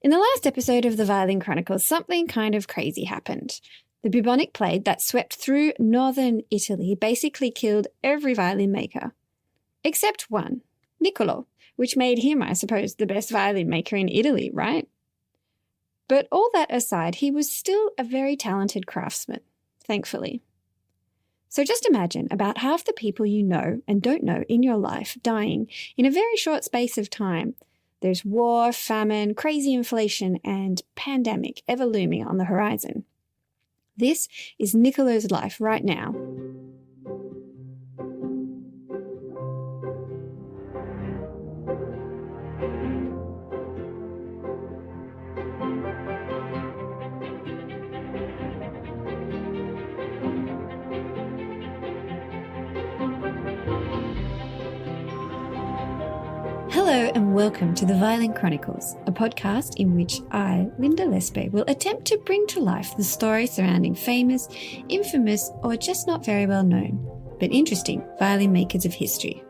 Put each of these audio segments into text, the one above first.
In the last episode of the Violin Chronicles, something kind of crazy happened. The bubonic plague that swept through northern Italy basically killed every violin maker. Except one, Nicolo, which made him, I suppose, the best violin maker in Italy, right? But all that aside, he was still a very talented craftsman, thankfully. So just imagine about half the people you know and don't know in your life dying in a very short space of time. There's war, famine, crazy inflation, and pandemic ever looming on the horizon. This is Nicolo's life right now. Hello and welcome to the Violin Chronicles, a podcast in which I, Linda Lespe, will attempt to bring to life the story surrounding famous, infamous, or just not very well known, but interesting violin makers of history.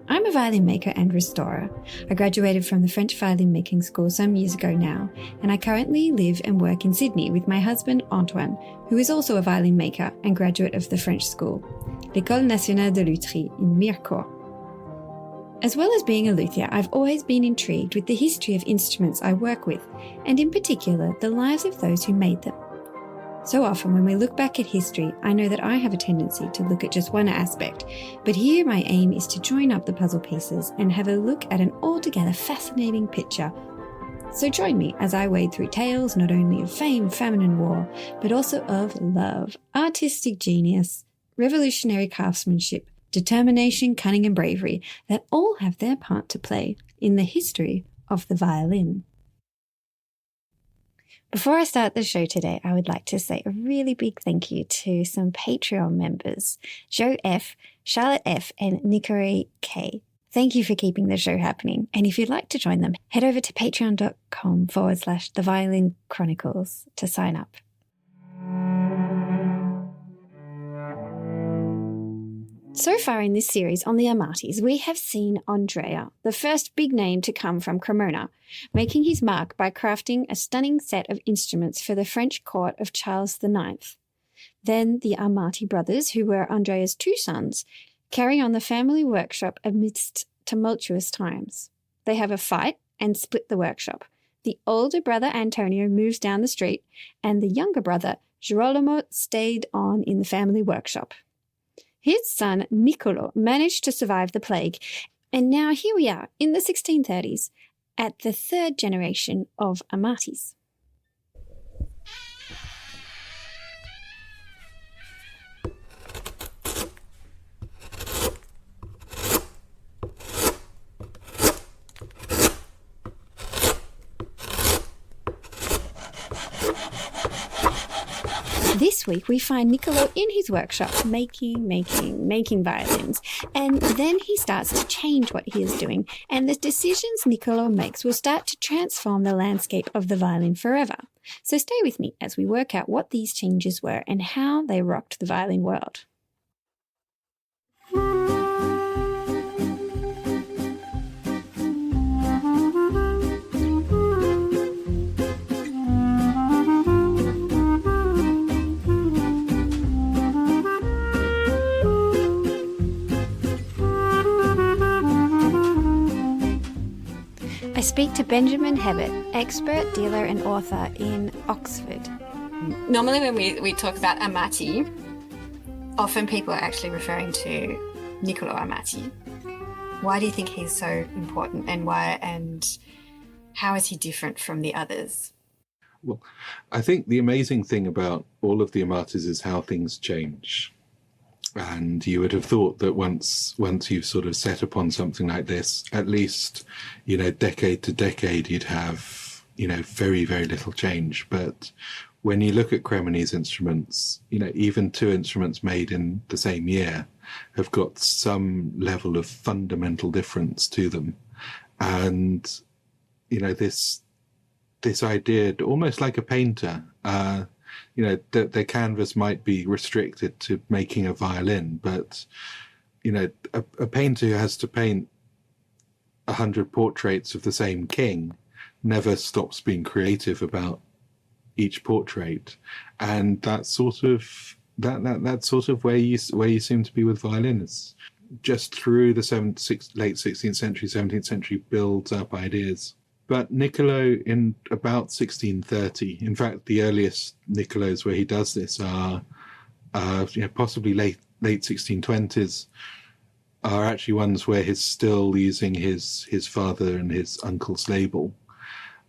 I'm a violin maker and restorer. I graduated from the French Violin Making School some years ago now, and I currently live and work in Sydney with my husband Antoine, who is also a violin maker and graduate of the French school, l'École nationale de lutherie in Mirecourt. As well as being a luthier, I've always been intrigued with the history of instruments I work with, and in particular, the lives of those who made them. So often when we look back at history, I know that I have a tendency to look at just one aspect, but here my aim is to join up the puzzle pieces and have a look at an altogether fascinating picture. So join me as I wade through tales not only of fame, famine and war, but also of love, artistic genius, revolutionary craftsmanship, determination, cunning and bravery that all have their part to play in the history of the violin. Before I start the show today, I would like to say a really big thank you to some Patreon members, Joe F., Charlotte F., and Nicole K. Thank you for keeping the show happening. And if you'd like to join them, head over to patreon.com/The Violin Chronicles to sign up. So far in this series on the Amatis, we have seen Andrea, the first big name to come from Cremona, making his mark by crafting a stunning set of instruments for the French court of Charles IX. Then the Amati brothers, who were Andrea's two sons, carry on the family workshop amidst tumultuous times. They have a fight and split the workshop. The older brother Antonio moves down the street, and the younger brother Girolamo stayed on in the family workshop. His son, Nicolo, managed to survive the plague, and now here we are in the 1630s at the third generation of Amatis. This week we find Nicolo in his workshop making violins, and then he starts to change what he is doing, and the decisions Nicolo makes will start to transform the landscape of the violin forever. So stay with me as we work out what these changes were and how they rocked the violin world. I speak to Benjamin Hebert, expert, dealer and author in Oxford. Normally when we talk about Amati, often people are actually referring to Nicolo Amati. Why do you think he's so important, and how is he different from the others? Well, I think the amazing thing about all of the Amatis is how things change. And you would have thought that once you've sort of set upon something like this, at least, decade to decade, you'd have, very, very little change. But when you look at Cremonese instruments, even two instruments made in the same year have got some level of fundamental difference to them. And, this idea, almost like a painter, that their canvas might be restricted to making a violin, but, a painter who has to paint 100 portraits of the same king never stops being creative about each portrait, and that's sort of that's sort of where you seem to be with violin. It's just through the late 16th century, 17th century builds up ideas. But Nicolo in about 1630, in fact, the earliest Nicolos where he does this are possibly late 1620s, are actually ones where he's still using his father and his uncle's label.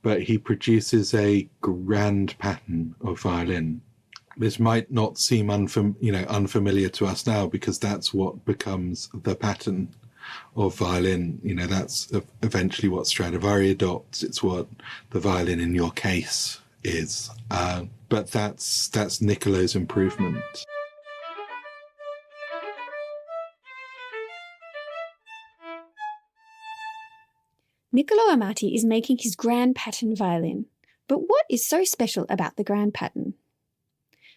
But he produces a grand pattern of violin. This might not seem unfamiliar to us now, because that's what becomes the pattern of violin. That's eventually what Stradivari adopts. It's what the violin in your case is. But that's Niccolo's improvement. Nicolo Amati is making his grand pattern violin. But what is so special about the grand pattern?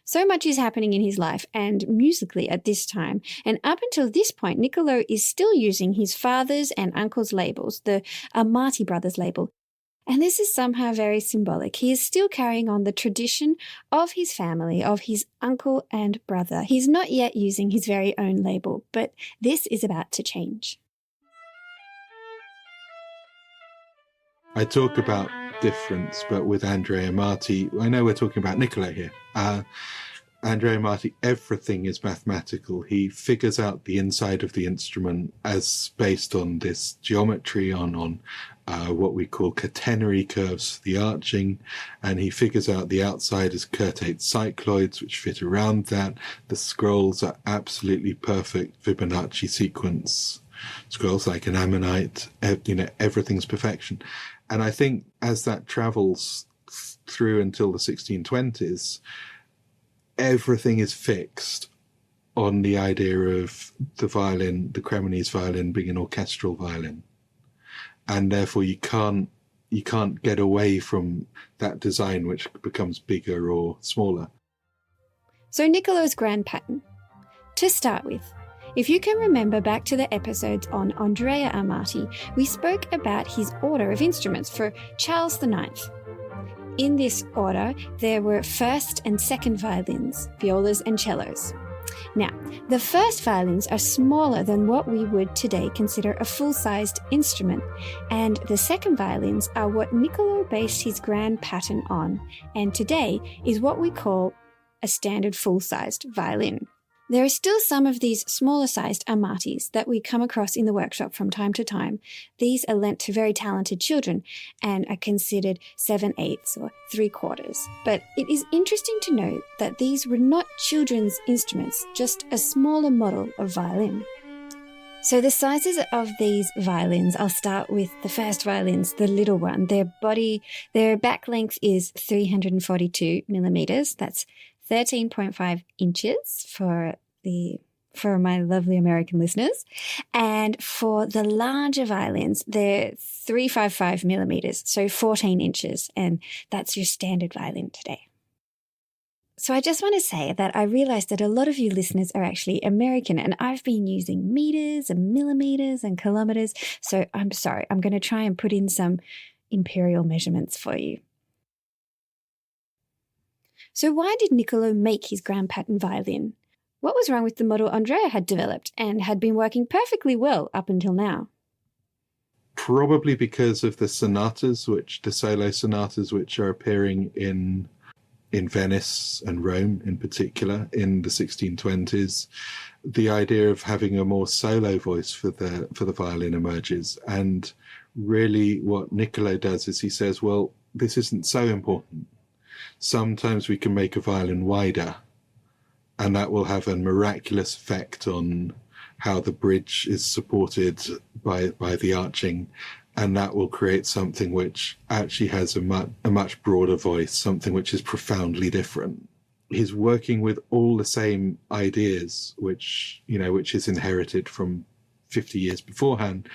So much is happening in his life and musically at this time, and up until this point, Nicolo is still using his father's and uncle's labels, the Amati brothers label. And this is somehow very symbolic. He is still carrying on the tradition of his family, of his uncle and brother. He's not yet using his very own label, but this is about to change. I talk about difference, but with Andrea Amati, I know we're talking about Nicolo here. Andrea Amati, everything is mathematical. He figures out the inside of the instrument as based on this geometry, on what we call catenary curves, the arching, and he figures out the outside as curtate cycloids, which fit around that. The scrolls are absolutely perfect Fibonacci sequence scrolls, like an ammonite. Everything's perfection. And I think as that travels through until the 1620s, everything is fixed on the idea of the violin, the Cremonese violin, being an orchestral violin. And therefore you can't get away from that design, which becomes bigger or smaller. So Niccolo's grand pattern. To start with, if you can remember back to the episodes on Andrea Amati, we spoke about his order of instruments for Charles IX. In this order, there were first and second violins, violas and cellos. Now, the first violins are smaller than what we would today consider a full-sized instrument, and the second violins are what Nicolo based his grand pattern on, and today is what we call a standard full-sized violin. There are still some of these smaller-sized Amatis that we come across in the workshop from time to time. These are lent to very talented children and are considered 7/8 or 3/4. But it is interesting to note that these were not children's instruments, just a smaller model of violin. So the sizes of these violins, I'll start with the first violins, the little one. Their back length is 342 millimeters. That's 13.5 inches for my lovely American listeners. And for the larger violins, they're 355 millimeters, so 14 inches. And that's your standard violin today. So I just want to say that I realized that a lot of you listeners are actually American, and I've been using meters and millimeters and kilometers. So I'm sorry, I'm going to try and put in some imperial measurements for you. So why did Nicolo make his grand pattern violin? What was wrong with the model Andrea had developed and had been working perfectly well up until now? Probably because of the solo sonatas, which are appearing in Venice and Rome in particular in the 1620s. The idea of having a more solo voice for the violin emerges. And really what Nicolo does is he says, well, this isn't so important. Sometimes we can make a violin wider, and that will have a miraculous effect on how the bridge is supported by the arching, and that will create something which actually has a much broader voice, something which is profoundly different. He's working with all the same ideas, which is inherited from 50 years beforehand,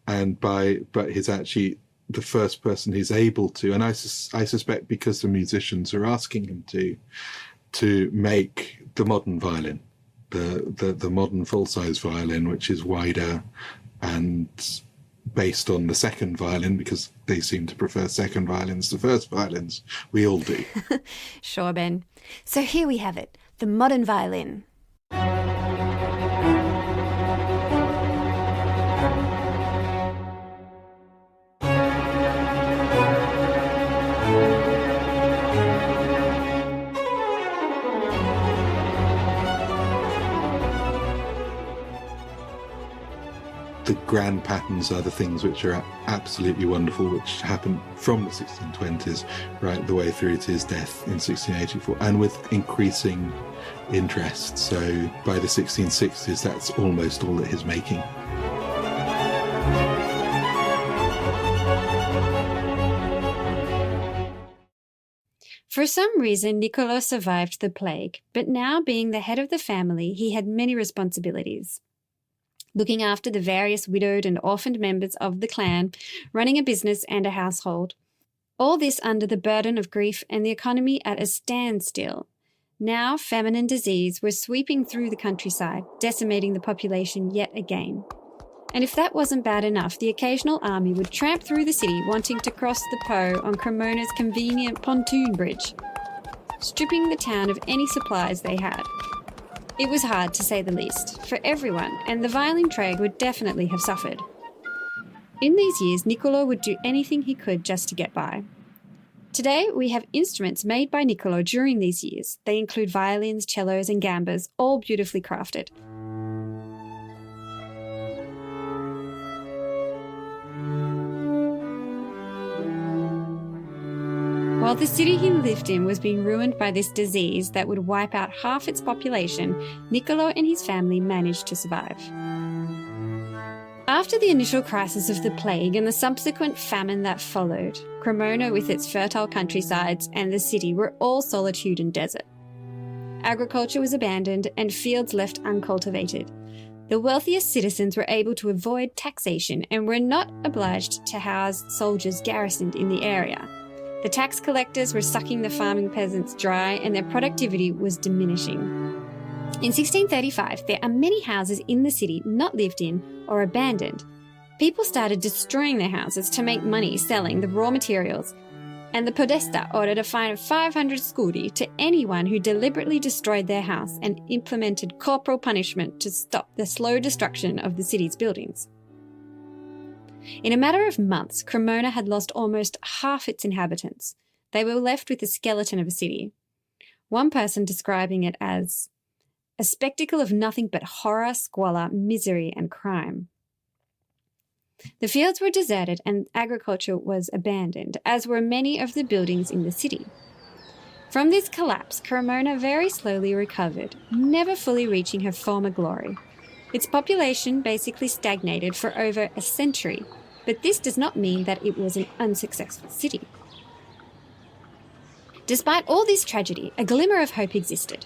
but he's actually the first person who's able to, and I suspect because the musicians are asking him to make the modern violin, the modern full-size violin, which is wider and based on the second violin, because they seem to prefer second violins to first violins. We all do. Sure, Ben. So here we have it, the modern violin. The grand patterns are the things which are absolutely wonderful, which happened from the 1620s right the way through to his death in 1684, and with increasing interest. So by the 1660s, that's almost all that he's making. For some reason, Nicolo survived the plague, but now being the head of the family, he had many responsibilities. Looking after the various widowed and orphaned members of the clan, running a business and a household. All this under the burden of grief and the economy at a standstill. Now famine and disease were sweeping through the countryside, decimating the population yet again. And if that wasn't bad enough, the occasional army would tramp through the city wanting to cross the Po on Cremona's convenient pontoon bridge, stripping the town of any supplies they had. It was hard, to say the least, for everyone, and the violin trade would definitely have suffered. In these years, Nicolo would do anything he could just to get by. Today, we have instruments made by Nicolo during these years. They include violins, cellos, and gambas, all beautifully crafted. While the city he lived in was being ruined by this disease that would wipe out half its population, Nicolo and his family managed to survive. After the initial crisis of the plague and the subsequent famine that followed, Cremona with its fertile countrysides and the city were all solitude and desert. Agriculture was abandoned and fields left uncultivated. The wealthiest citizens were able to avoid taxation and were not obliged to house soldiers garrisoned in the area. The tax collectors were sucking the farming peasants dry and their productivity was diminishing. In 1635, there are many houses in the city not lived in or abandoned. People started destroying their houses to make money selling the raw materials, and the podesta ordered a fine of 500 scudi to anyone who deliberately destroyed their house and implemented corporal punishment to stop the slow destruction of the city's buildings. In a matter of months, Cremona had lost almost half its inhabitants. They were left with the skeleton of a city. One person describing it as a spectacle of nothing but horror, squalor, misery, and crime. The fields were deserted and agriculture was abandoned, as were many of the buildings in the city. From this collapse, Cremona very slowly recovered, never fully reaching her former glory. Its population basically stagnated for over a century, but this does not mean that it was an unsuccessful city. Despite all this tragedy, a glimmer of hope existed.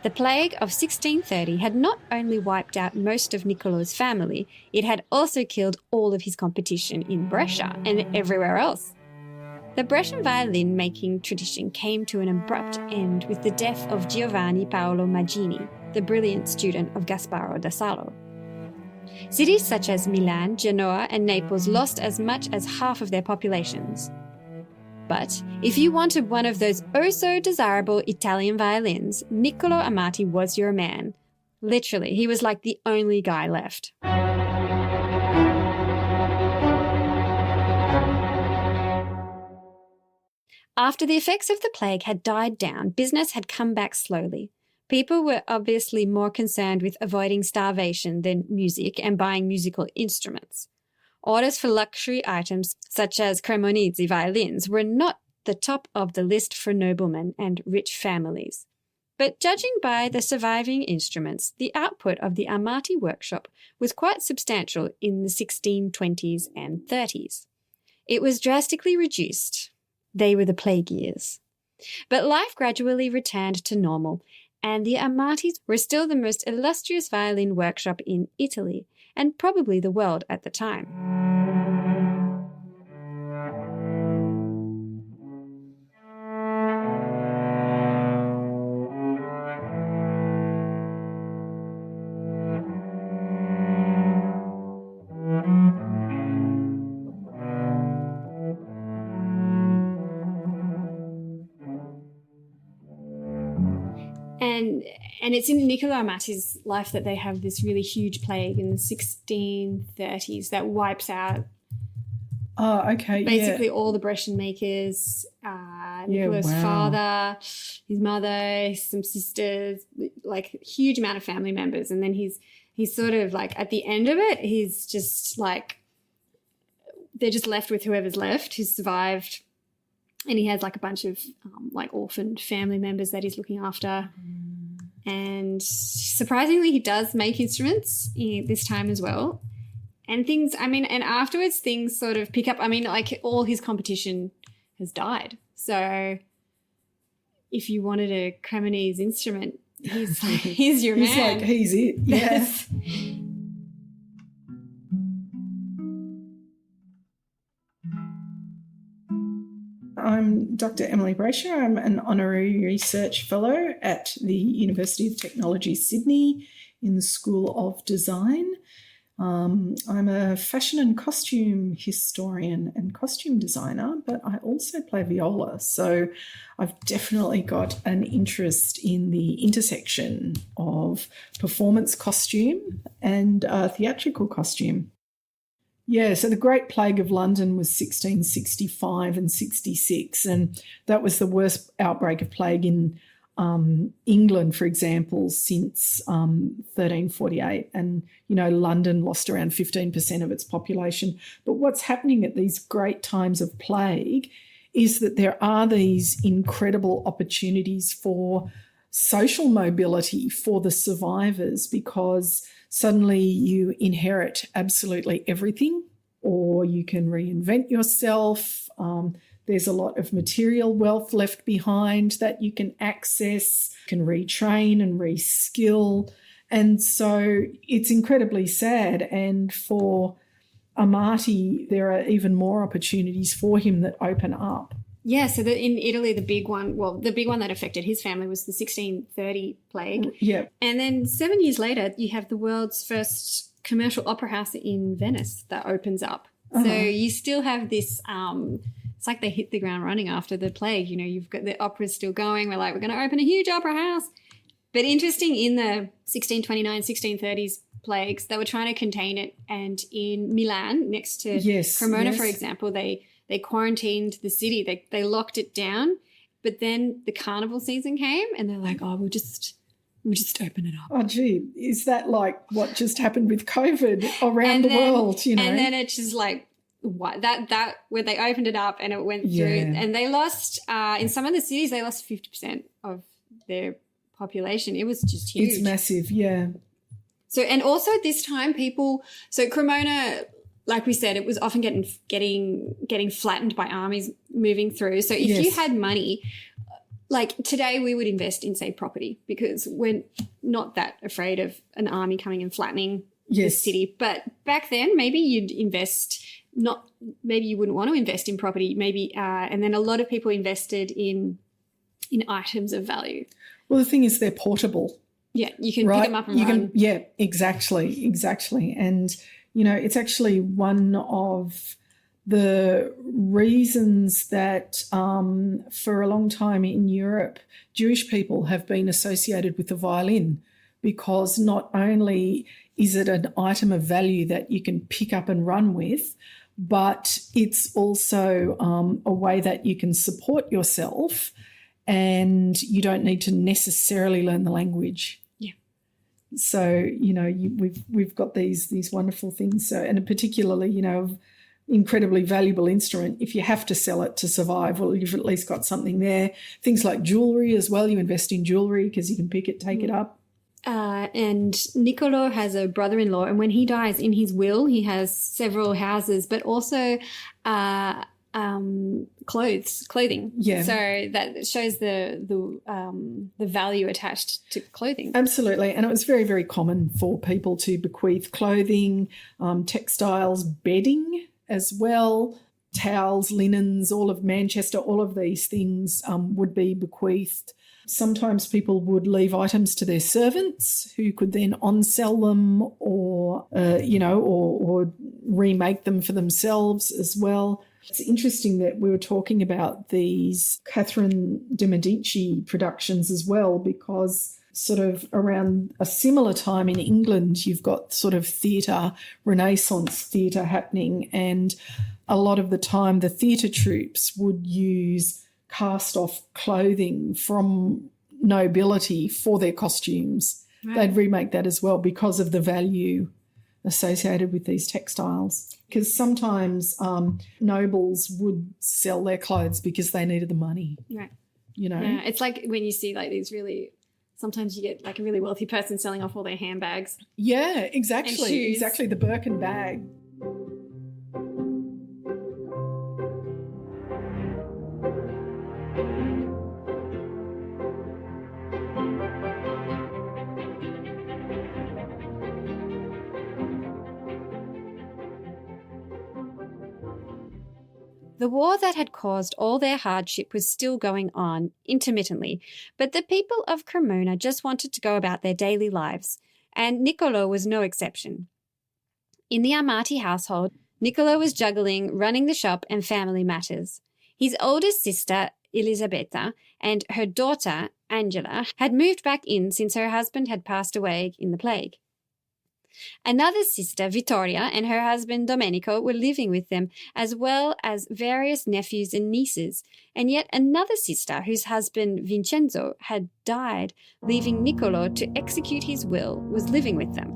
The plague of 1630 had not only wiped out most of Niccolo's family, it had also killed all of his competition in Brescia and everywhere else. The Brescian violin-making tradition came to an abrupt end with the death of Giovanni Paolo Maggini, the brilliant student of Gasparo da Salo. Cities such as Milan, Genoa, and Naples lost as much as half of their populations. But if you wanted one of those oh-so-desirable Italian violins, Nicolo Amati was your man. Literally, he was like the only guy left. After the effects of the plague had died down, business had come back slowly. People were obviously more concerned with avoiding starvation than music and buying musical instruments. Orders for luxury items such as Cremonese violins were not the top of the list for noblemen and rich families. But judging by the surviving instruments, the output of the Amati workshop was quite substantial in the 1620s and 30s. It was drastically reduced. They were the plague years. But life gradually returned to normal, and the Amatis were still the most illustrious violin workshop in Italy, and probably the world at the time. And it's in Nicolo Amati's life that they have this really huge plague in the 1630s that wipes out basically all the Brescian makers, Nicolo's father, his mother, some sisters, like huge amount of family members. And then he's sort of like at the end of it, he's just like, they're just left with whoever's left who's survived. And he has like a bunch of like orphaned family members that he's looking after. And surprisingly, he does make instruments this time as well. And and afterwards things sort of pick up. I mean, like all his competition has died. So if you wanted a Cremonese instrument, he's your man. He's it. Yes. I'm Dr. Emily Brasher. I'm an honorary research fellow at the University of Technology, Sydney, in the School of Design. I'm a fashion and costume historian and costume designer, but I also play viola. So I've definitely got an interest in the intersection of performance costume and theatrical costume. Yeah, so the Great Plague of London was 1665 and 66, and that was the worst outbreak of plague in England, for example, since 1348. And, London lost around 15% of its population. But what's happening at these great times of plague is that there are these incredible opportunities for social mobility for the survivors, because suddenly you inherit absolutely everything, or you can reinvent yourself. There's a lot of material wealth left behind that you can access, can retrain and reskill. And so it's incredibly sad. And for Amati, there are even more opportunities for him that open up. Yeah, so in Italy, the big one that affected his family was the 1630 plague. Yeah. And then 7 years later, you have the world's first commercial opera house in Venice that opens up. Uh-huh. So you still have this, it's like they hit the ground running after the plague. You've got the opera's still going. We're going to open a huge opera house. But interesting, in the 1629, 1630s plagues, they were trying to contain it. And in Milan, next to Cremona, for example, they quarantined the city. They locked it down, but then the carnival season came and they're like, we'll just open it up. Oh, gee, is that like what just happened with COVID around the world, And then it's just like, what that where they opened it up and it went through, and they lost, in some of the cities, they lost 50% of their population. It was just huge. It's massive, yeah. So, and also at this time, Cremona, like we said, it was often getting flattened by armies moving through. So if you had money, like today we would invest in, say, property, because we're not that afraid of an army coming and flattening the city. But back then, maybe you'd invest, maybe you wouldn't want to invest in property, maybe, and then a lot of people invested in items of value. Well, the thing is, they're portable. Yeah, you can pick them up and run. Yeah, exactly. And it's actually one of the reasons that for a long time in Europe, Jewish people have been associated with the violin, because not only is it an item of value that you can pick up and run with, but it's also a way that you can support yourself, and you don't need to necessarily learn the language. So, we've got these wonderful things. So, and particularly, incredibly valuable instrument. If you have to sell it to survive, well, you've at least got something there. Things like jewellery as well. You invest in jewellery because you can pick it, take it up. And Nicolo has a brother-in-law, and when he dies, in his will, he has several houses, but also clothing. Yeah. So that shows the value attached to clothing. Absolutely. And it was very, very common for people to bequeath clothing, textiles, bedding as well, towels, linens, all of Manchester, all of these things would be bequeathed. Sometimes people would leave items to their servants, who could then on-sell them or remake them for themselves as well. It's interesting that we were talking about these Catherine de' Medici productions as well, because sort of around a similar time in England, you've got sort of theatre, Renaissance theatre happening, and a lot of the time the theatre troupes would use cast-off clothing from nobility for their costumes. Right. They'd remake that as well because of the value associated with these textiles. Because sometimes nobles would sell their clothes because they needed the money. Right. You know? Yeah, it's like when you see like these really, sometimes you get like a really wealthy person selling off all their handbags. Yeah, exactly. And shoes. Exactly, the Birkin bag. The war that had caused all their hardship was still going on, intermittently, but the people of Cremona just wanted to go about their daily lives, and Nicolo was no exception. In the Amati household, Nicolo was juggling running the shop and family matters. His oldest sister, Elisabetta, and her daughter, Angela, had moved back in since her husband had passed away in the plague. Another sister, Vittoria, and her husband Domenico were living with them, as well as various nephews and nieces, and yet another sister whose husband Vincenzo had died, leaving Nicolo to execute his will, was living with them.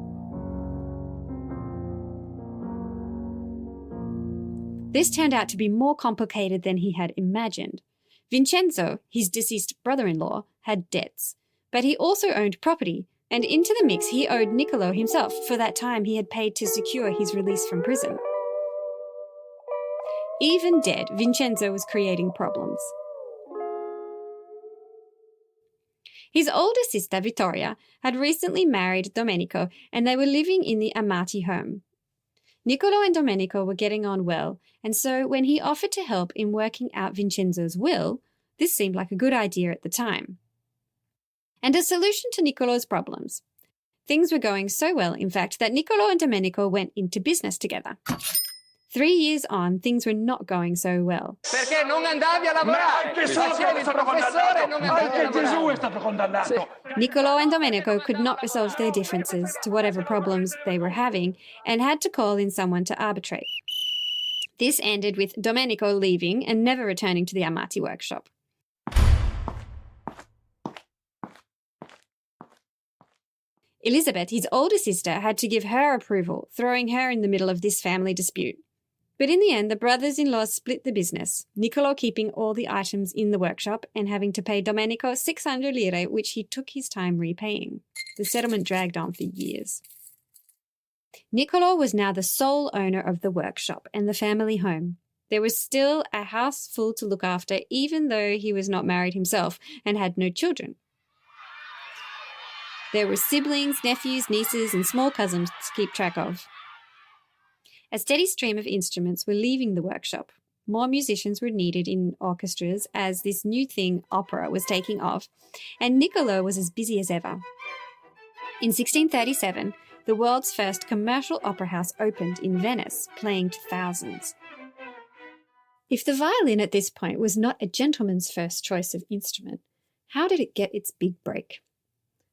This turned out to be more complicated than he had imagined. Vincenzo, his deceased brother-in-law, had debts, but he also owned property, and into the mix he owed Nicolo himself for that time he had paid to secure his release from prison. Even dead, Vincenzo was creating problems. His older sister, Vittoria, had recently married Domenico, and they were living in the Amati home. Nicolo and Domenico were getting on well, and so when he offered to help in working out Vincenzo's will, this seemed like a good idea at the time. And a solution to Nicolo's problems. Things were going so well, in fact, that Nicolo and Domenico went into business together. 3 years on, things were not going so well. Perché non andavi a lavorare? Facevi il professore e non andavi a lavorare. Gesù è stato condannato. Nicolo and Domenico could not resolve their differences to whatever problems they were having and had to call in someone to arbitrate. This ended with Domenico leaving and never returning to the Amati workshop. Elizabeth, his older sister, had to give her approval, throwing her in the middle of this family dispute. But in the end, the brothers-in-law split the business, Nicolo keeping all the items in the workshop and having to pay Domenico 600 lire, which he took his time repaying. The settlement dragged on for years. Nicolo was now the sole owner of the workshop and the family home. There was still a house full to look after, even though he was not married himself and had no children. There were siblings, nephews, nieces, and small cousins to keep track of. A steady stream of instruments were leaving the workshop. More musicians were needed in orchestras as this new thing, opera, was taking off, and Nicolo was as busy as ever. In 1637, the world's first commercial opera house opened in Venice, playing to thousands. If the violin at this point was not a gentleman's first choice of instrument, how did it get its big break?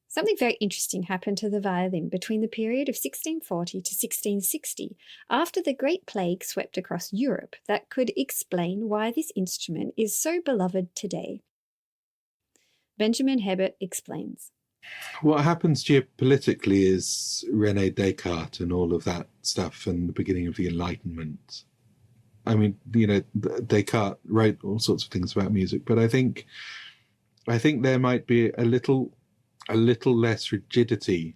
Something very interesting happened to the violin between the period of 1640 to 1660, after the Great Plague swept across Europe, that could explain why this instrument is so beloved today. Benjamin Hebert explains. What happens geopolitically is René Descartes and all of that stuff and the beginning of the Enlightenment. I mean, Descartes wrote all sorts of things about music, but I think there might be a little less rigidity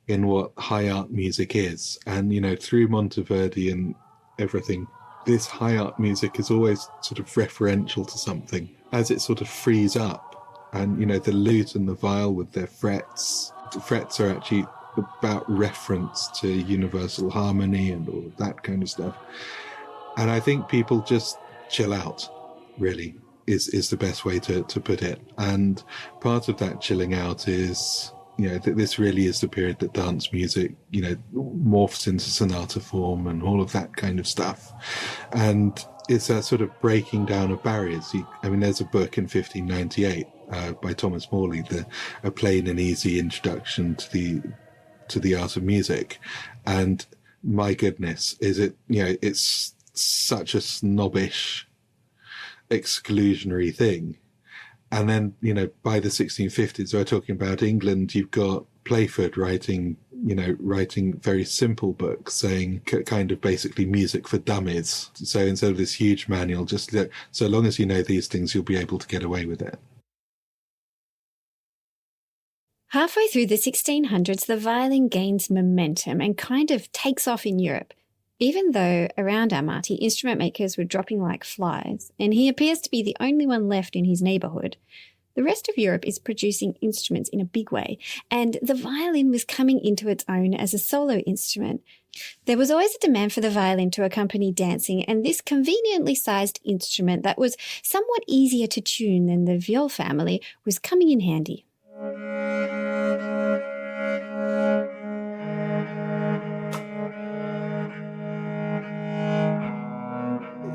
in what high art music is. And, through Monteverdi and everything, this high art music is always sort of referential to something as it sort of frees up. And, the lute and the viol with their frets, the frets are actually about reference to universal harmony and all of that kind of stuff. And I think people just chill out, really. Is the best way to put it. And part of that chilling out is, this really is the period that dance music, morphs into sonata form and all of that kind of stuff. And it's a sort of breaking down of barriers. There's a book in 1598 by Thomas Morley, A Plain and Easy Introduction to the Art of Music, and my goodness, it's such a snobbish, exclusionary thing. And then, by the 1650s, we're talking about England, you've got Playford writing very simple books saying kind of basically music for dummies. So instead of this huge manual, just so long as you know these things, you'll be able to get away with it. Halfway through the 1600s, the violin gains momentum and kind of takes off in Europe, even though around Amati, instrument makers were dropping like flies, and he appears to be the only one left in his neighbourhood. The rest of Europe is producing instruments in a big way, and the violin was coming into its own as a solo instrument. There was always a demand for the violin to accompany dancing, and this conveniently sized instrument that was somewhat easier to tune than the viol family was coming in handy.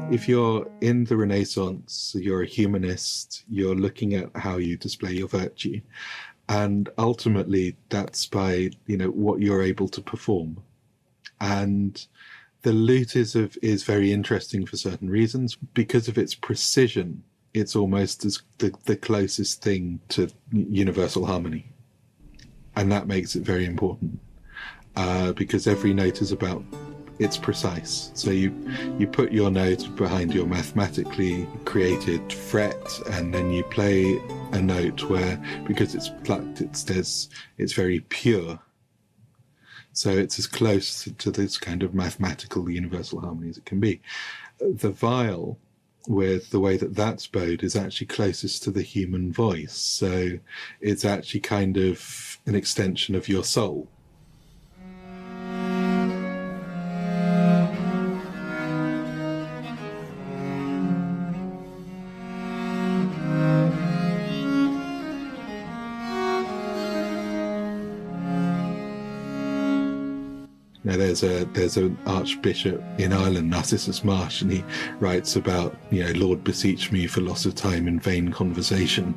If you're in the Renaissance, you're a humanist, you're looking at how you display your virtue. And ultimately, that's by, what you're able to perform. And the lute is very interesting for certain reasons. Because of its precision, it's almost as the closest thing to universal harmony. And that makes it very important. Because every note is about it's precise. So you put your note behind your mathematically created fret, and then you play a note where, because it's plucked, it's very pure. So it's as close to this kind of mathematical universal harmony as it can be. The viol, with the way that that's bowed, is actually closest to the human voice. So it's actually kind of an extension of your soul. Now, there's an archbishop in Ireland, Narcissus Marsh, and he writes about, Lord beseech me for loss of time in vain conversation,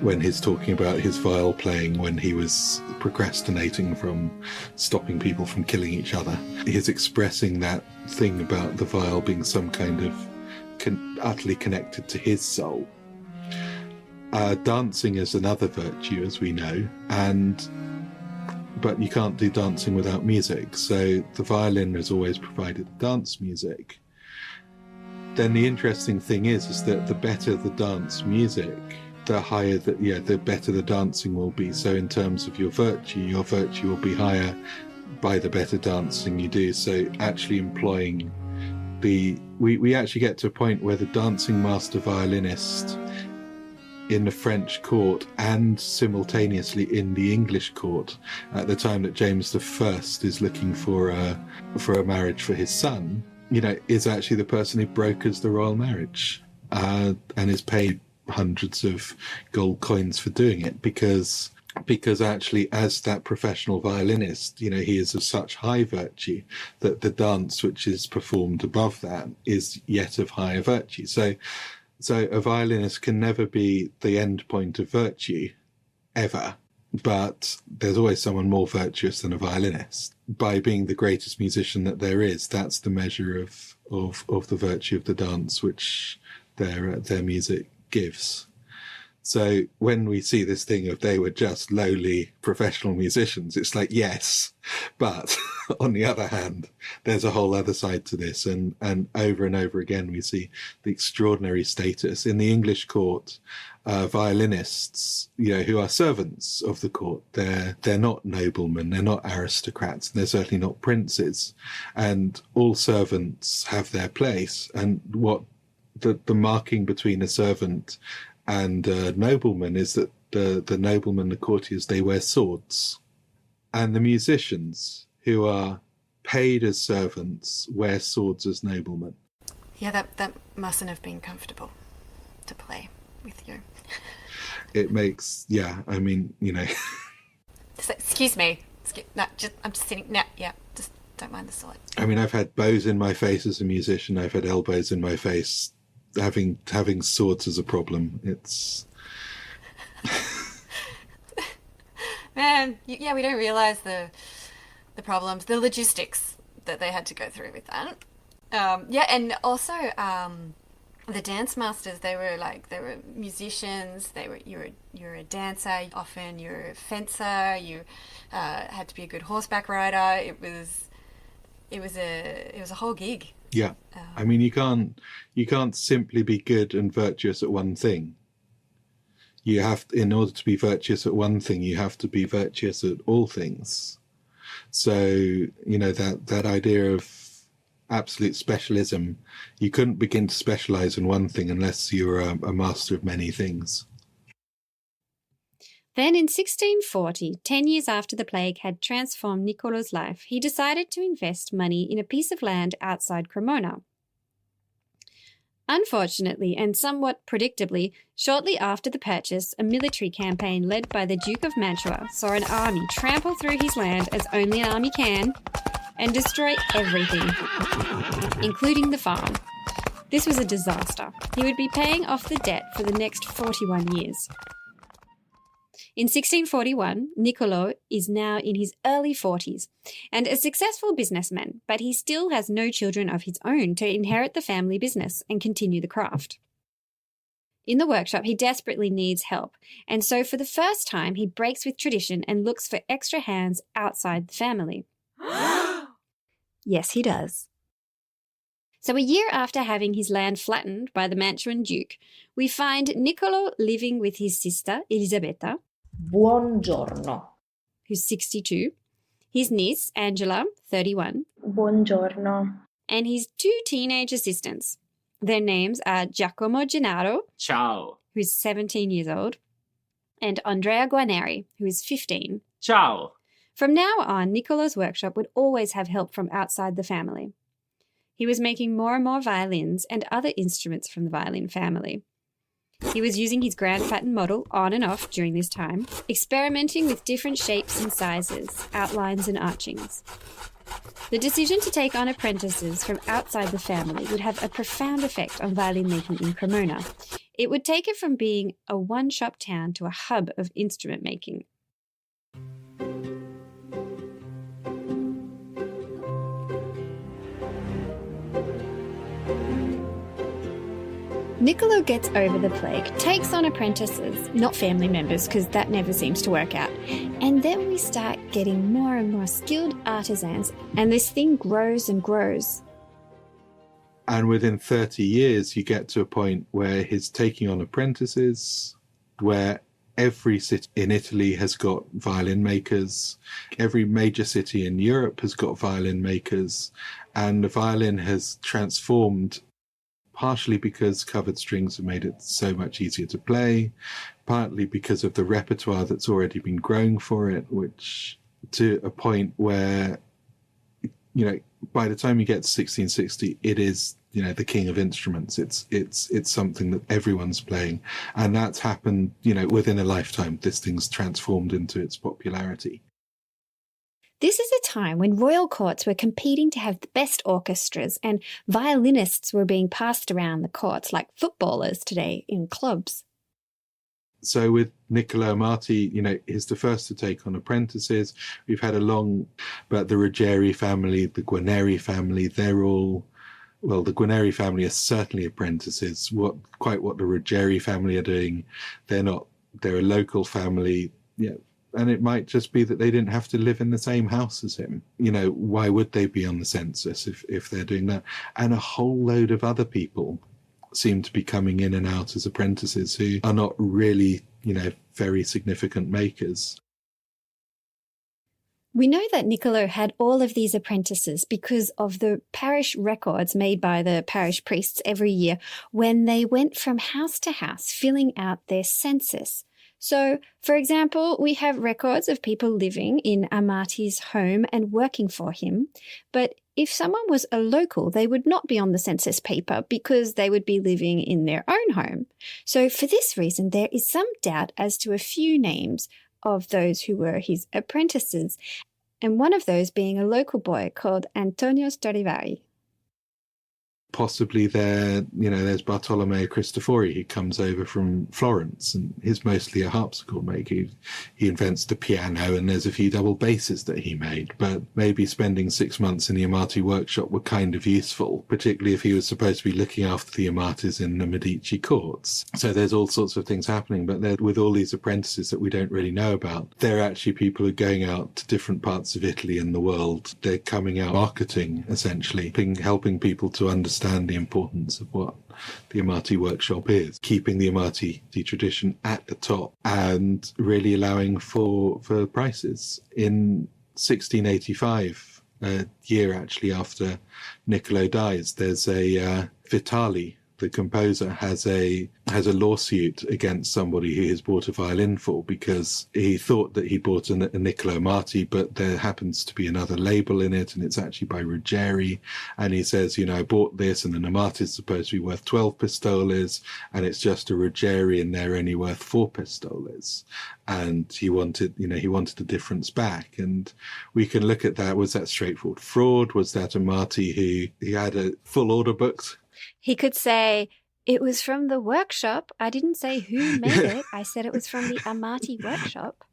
when he's talking about his viol playing when he was procrastinating from stopping people from killing each other. He's expressing that thing about the viol being some kind of utterly connected to his soul. Dancing is another virtue, as we know, but you can't do dancing without music, so the violin has always provided dance music. Then the interesting thing is that the better the dance music, the better the dancing will be. So in terms of your virtue will be higher by the better dancing you do. So actually employing we actually get to a point where the dancing master violinist in the French court and simultaneously in the English court at the time that James I is looking for a marriage for his son, is actually the person who brokers the royal marriage and is paid hundreds of gold coins for doing it because actually, as that professional violinist, he is of such high virtue that the dance which is performed above that is yet of higher virtue. So a violinist can never be the end point of virtue, ever, but there's always someone more virtuous than a violinist. By being the greatest musician that there is, that's the measure of the virtue of the dance which their music gives. So when we see this thing of they were just lowly professional musicians, it's like, yes, but on the other hand, there's a whole other side to this. And over and over again, we see the extraordinary status in the English court. Violinists, who are servants of the court, they're not noblemen, they're not aristocrats, and they're certainly not princes. And all servants have their place. And what the marking between a servant and noblemen is that the noblemen, the courtiers, they wear swords. And the musicians, who are paid as servants, wear swords as noblemen. Yeah, that mustn't have been comfortable to play with you. It makes, Just, excuse me. I'm just sitting. No, yeah. Just don't mind the sword. I mean, I've had bows in my face as a musician. I've had elbows in my face. Having swords is a problem. It's... Man, yeah, we don't realise the problems, the logistics that they had to go through with that. And also the dance masters, they were musicians. You're a dancer. Often you're a fencer. You had to be a good horseback rider. It was a whole gig. Yeah, I mean, you can't simply be good and virtuous at one thing. You have, in order to be virtuous at one thing, you have to be virtuous at all things. So, you know, that idea of absolute specialism, you couldn't begin to specialize in one thing unless you were a master of many things. Then in 1640, 10 years after the plague had transformed Nicolo's life, he decided to invest money in a piece of land outside Cremona. Unfortunately, and somewhat predictably, shortly after the purchase, a military campaign led by the Duke of Mantua saw an army trample through his land as only an army can and destroy everything, including the farm. This was a disaster. He would be paying off the debt for the next 41 years. In 1641, Nicolo is now in his early 40s and a successful businessman, but he still has no children of his own to inherit the family business and continue the craft. In the workshop, he desperately needs help, and so for the first time, he breaks with tradition and looks for extra hands outside the family. Yes, he does. So a year after having his land flattened by the Mantuan Duke, we find Nicolo living with his sister, Elisabetta, Buongiorno. who's 62, his niece, Angela, 31, Buongiorno. and his 2 teenage assistants. Their names are Giacomo Gennaro, Ciao. who's 17 years old, and Andrea Guarneri, who is 15. Ciao. From now on, Nicolo's workshop would always have help from outside the family. He was making more and more violins and other instruments from the violin family. He was using his grand pattern model on and off during this time, experimenting with different shapes and sizes, outlines and archings. The decision to take on apprentices from outside the family would have a profound effect on violin making in Cremona. It would take it from being a one-shop town to a hub of instrument making. Nicolo gets over the plague, takes on apprentices, not family members because that never seems to work out, and then we start getting more and more skilled artisans, and this thing grows and grows. And within 30 years, you get to a point where he's taking on apprentices, where every city in Italy has got violin makers, every major city in Europe has got violin makers, and the violin has transformed partially because covered strings have made it so much easier to play, partly because of the repertoire that's already been growing for it, which to a point where, you know, by the time you get to 1660, it is, you know, the king of instruments. It's something that everyone's playing. And that's happened, you know, within a lifetime. This thing's transformed into its popularity. This is a time when royal courts were competing to have the best orchestras and violinists were being passed around the courts like footballers today in clubs. So with Nicolo Amati, you know, he's the first to take on apprentices. We've had but the Ruggieri family, the Guarneri family, they're all, well, the Guarneri family are certainly apprentices. What the Ruggieri family are doing, they're not. They're a local family, yeah. And it might just be that they didn't have to live in the same house as him. You know, why would they be on the census if they're doing that? And a whole load of other people seem to be coming in and out as apprentices who are not really, you know, very significant makers. We know that Nicolo had all of these apprentices because of the parish records made by the parish priests every year when they went from house to house filling out their census. So, for example, we have records of people living in Amati's home and working for him, but if someone was a local, they would not be on the census paper because they would be living in their own home. So for this reason, there is some doubt as to a few names of those who were his apprentices. and one of those being a local boy called Antonio Stradivari. Possibly there's Bartolomeo Cristofori, who comes over from Florence, and he's mostly a harpsichord maker. He invents the piano, and there's a few double basses that he made. But maybe spending 6 months in the Amati workshop were kind of useful, particularly if he was supposed to be looking after the Amatis in the Medici courts. So there's all sorts of things happening, but with all these apprentices that we don't really know about, they're actually people who are going out to different parts of Italy and the world. They're coming out marketing, essentially, helping people to understand the importance of what the Amati workshop is, keeping the Amati tradition at the top and really allowing for prices. In 1685, a year actually after Nicolo dies, there's a Vitali, the composer, has a lawsuit against somebody he has bought a violin for, because he thought that he bought a Nicolo Amati, but there happens to be another label in it, and it's actually by Ruggieri. And he says, I bought this, and an Amati is supposed to be worth 12 pistoles, and it's just a Ruggieri, and they're only worth 4 pistoles. And he wanted the difference back. And we can look at that. Was that straightforward fraud? Was that Amati who had a full order booked? He could say, it was from the workshop. I didn't say who made it. I said it was from the Amati workshop.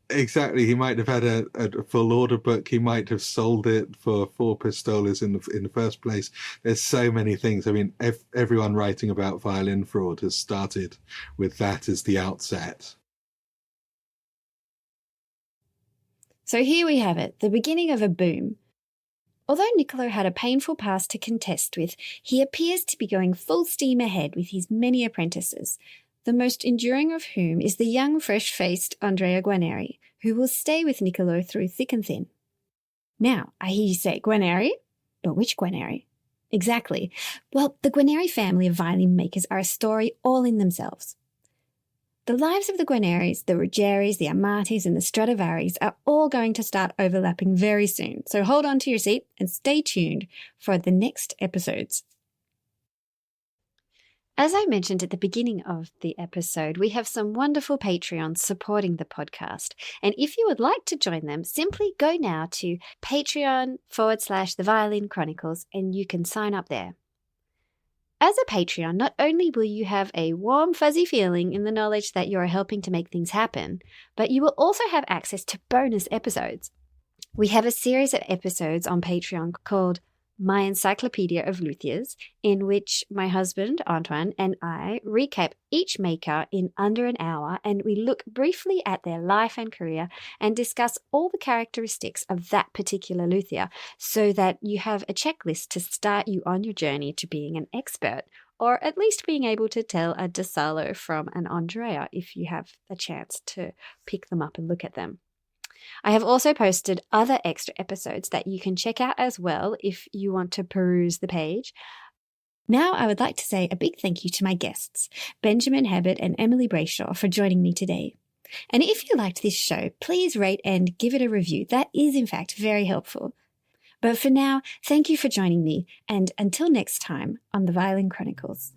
Exactly. He might have had a full order book. He might have sold it for 4 pistoles in the first place. There's so many things. I mean, everyone writing about violin fraud has started with that as the outset. So here we have it, the beginning of a boom. Although Nicolo had a painful past to contest with, he appears to be going full steam ahead with his many apprentices, the most enduring of whom is the young, fresh-faced Andrea Guarneri, who will stay with Nicolo through thick and thin. Now, I hear you say, Guarneri? But which Guarneri? Exactly. Well, the Guarneri family of violin makers are a story all in themselves. The lives of the Guarneris, the Ruggieris, the Amatis, and the Stradivaris are all going to start overlapping very soon, so hold on to your seat and stay tuned for the next episodes. As I mentioned at the beginning of the episode, we have some wonderful Patreons supporting the podcast, and if you would like to join them, simply go now to Patreon/The Violin Chronicles and you can sign up there. As a Patreon, not only will you have a warm, fuzzy feeling in the knowledge that you're helping to make things happen, but you will also have access to bonus episodes. We have a series of episodes on Patreon called My Encyclopedia of Luthiers, in which my husband, Antoine, and I recap each maker in under an hour, and we look briefly at their life and career and discuss all the characteristics of that particular luthier so that you have a checklist to start you on your journey to being an expert, or at least being able to tell a De Salo from an Andrea if you have a chance to pick them up and look at them. I have also posted other extra episodes that you can check out as well if you want to peruse the page. Now I would like to say a big thank you to my guests, Benjamin Habit and Emily Brayshaw, for joining me today. And if you liked this show, please rate and give it a review. That is, in fact, very helpful. But for now, thank you for joining me, and until next time on the Violin Chronicles.